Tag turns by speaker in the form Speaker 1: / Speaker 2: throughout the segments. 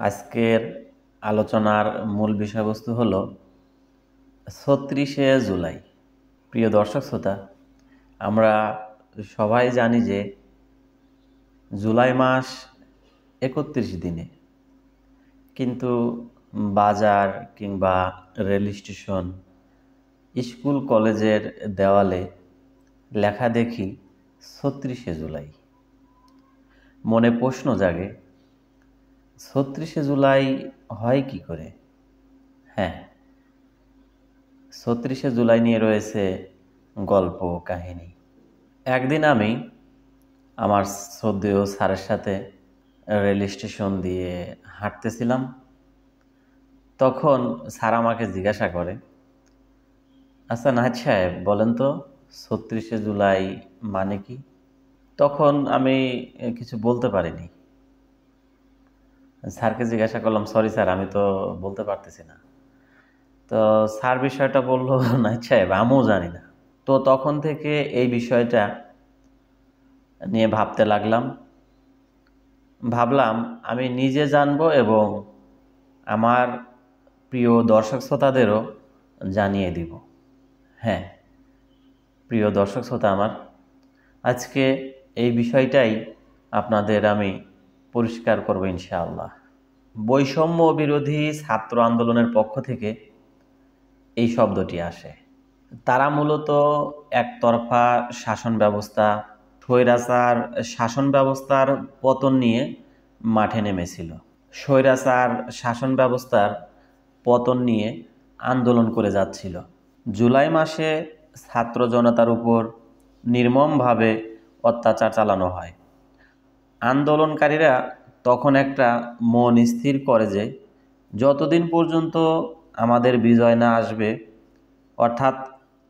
Speaker 1: আজকের আলোচনার মূল বিষয়বস্তু হলো ৩৬শে জুলাই। প্রিয় দর্শক শ্রোতা, আমরা সবাই জানি যে জুলাই মাস ৩১ দিনে, কিন্তু বাজার কিংবা রেল স্টেশন, স্কুল কলেজের দেওয়ালে লেখা দেখি ৩৬শে জুলাই। মনে প্রশ্ন জাগে, ৩৬শে জুলাই হয় কি করে? হ্যাঁ, ৩৬শে জুলাই নিয়ে রয়েছে গল্প কাহিনী। একদিন আমি আমার শ্রদ্ধেয় স্যারের সাথে রেল স্টেশন দিয়ে হাঁটতেছিলাম। তখন স্যার আমাকে জিজ্ঞাসা করে, আচ্ছা নাহিদ সাহেব, বলেন তো ৩৬শে জুলাই মানে কি? তখন আমি কিছু বলতে পারিনি। স্যারকে জিজ্ঞাসা করলাম, সরি স্যার, আমি তো বলতে পারতেছি না। তো স্যার বিষয়টা বললো, নাহিদ সাহেব আমিও জানি না। তো তখন থেকে এই বিষয়টা নিয়ে ভাবতে লাগলাম। ভাবলাম আমি নিজে জানবো এবং আমার প্রিয় দর্শক শ্রোতাদেরও জানিয়ে দিব। হ্যাঁ, প্রিয় দর্শক শ্রোতা আমার, আজকে এই বিষয়টাই আপনাদের আমি পরিষ্কার করব ইনশাআল্লাহ। বৈষম্য বিরোধী ছাত্র আন্দোলনের পক্ষ থেকে এই শব্দটি আসে। তারা মূলত একতরফা শাসন ব্যবস্থা, স্বৈরাচার শাসন ব্যবস্থার পতন নিয়ে মাঠে নেমেছিল। স্বৈরাচার শাসন ব্যবস্থার পতন নিয়ে আন্দোলন করে যাচ্ছিল। জুলাই মাসে ছাত্র জনতার উপর নির্মমভাবে অত্যাচার চালানো হয়। আন্দোলনকারীরা তখন একটা মন স্থির করে যে যতদিন পর্যন্ত আমাদের বিজয় না আসবে, অর্থাৎ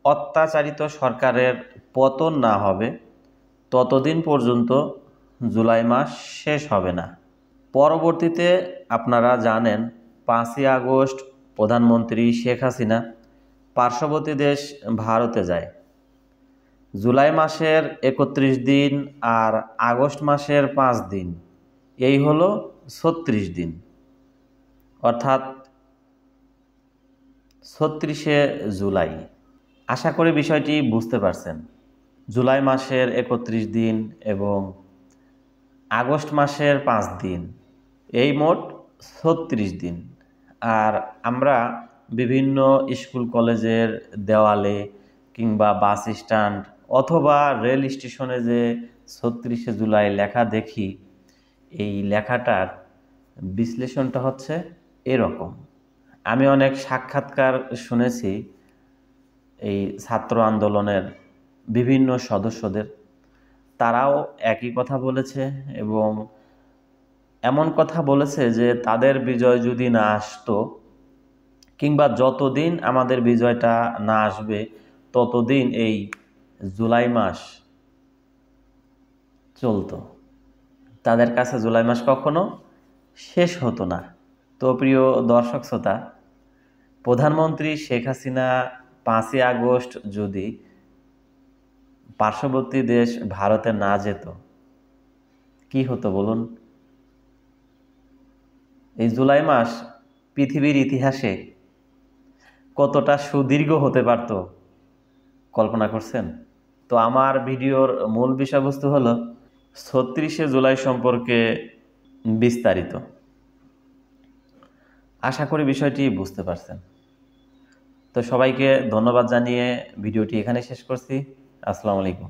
Speaker 1: অত্যাচারিত সরকারের পতন না হবে, ততদিন পর্যন্ত জুলাই মাস শেষ হবে না। পরবর্তীতে আপনারা জানেন ৫ই আগস্ট প্রধানমন্ত্রী শেখ হাসিনা পার্শ্ববর্তী দেশ ভারতে যায়। জুলাই মাসের ৩১ দিন আর আগস্ট মাসের ৫ দিন, এই হলো ৩৬ দিন, অর্থাৎ ৩৬শে জুলাই। আশা করি বিষয়টি বুঝতে পারছেন। জুলাই মাসের ৩১ দিন এবং আগস্ট মাসের ৫ দিন, এই মোট ৩৬ দিন। আর আমরা বিভিন্ন স্কুল কলেজের দেওয়ালে কিংবা বাস স্ট্যান্ড অথবা রেল স্টেশনে যে ৩৬শে জুলাই লেখা দেখি, এই লেখাটার বিশ্লেষণটা হচ্ছে এরকম। আমি অনেক সাক্ষাৎকার শুনেছি এই ছাত্র আন্দোলনের বিভিন্ন সদস্যদের, তারাও একই কথা বলেছে এবং এমন কথা বলেছে যে তাদের বিজয় যদি না আসতো কিংবা যতদিন আমাদের বিজয়টা না আসবে ততদিন এই জুলাই মাস চলতো। তাদের কাছে জুলাই মাস কখনো শেষ হতো না। তো প্রিয় দর্শক শ্রোতা, প্রধানমন্ত্রী শেখ হাসিনা ৫ই আগস্ট যদি পার্শ্ববর্তী দেশ ভারতে না যেত, কি হতো বলুন? এই জুলাই মাস পৃথিবীর ইতিহাসে কতটা সুদীর্ঘ হতে পারত কল্পনা করছেন? তো আমার ভিডিওর মূল বিষয়বস্তু হলো ৩৬শে জুলাই সম্পর্কে বিস্তারিত। আশা করি বিষয়টি বুঝতে পারছেন। তো সবাইকে ধন্যবাদ জানিয়ে ভিডিওটি এখানে শেষ করছি। আসসালামু আলাইকুম।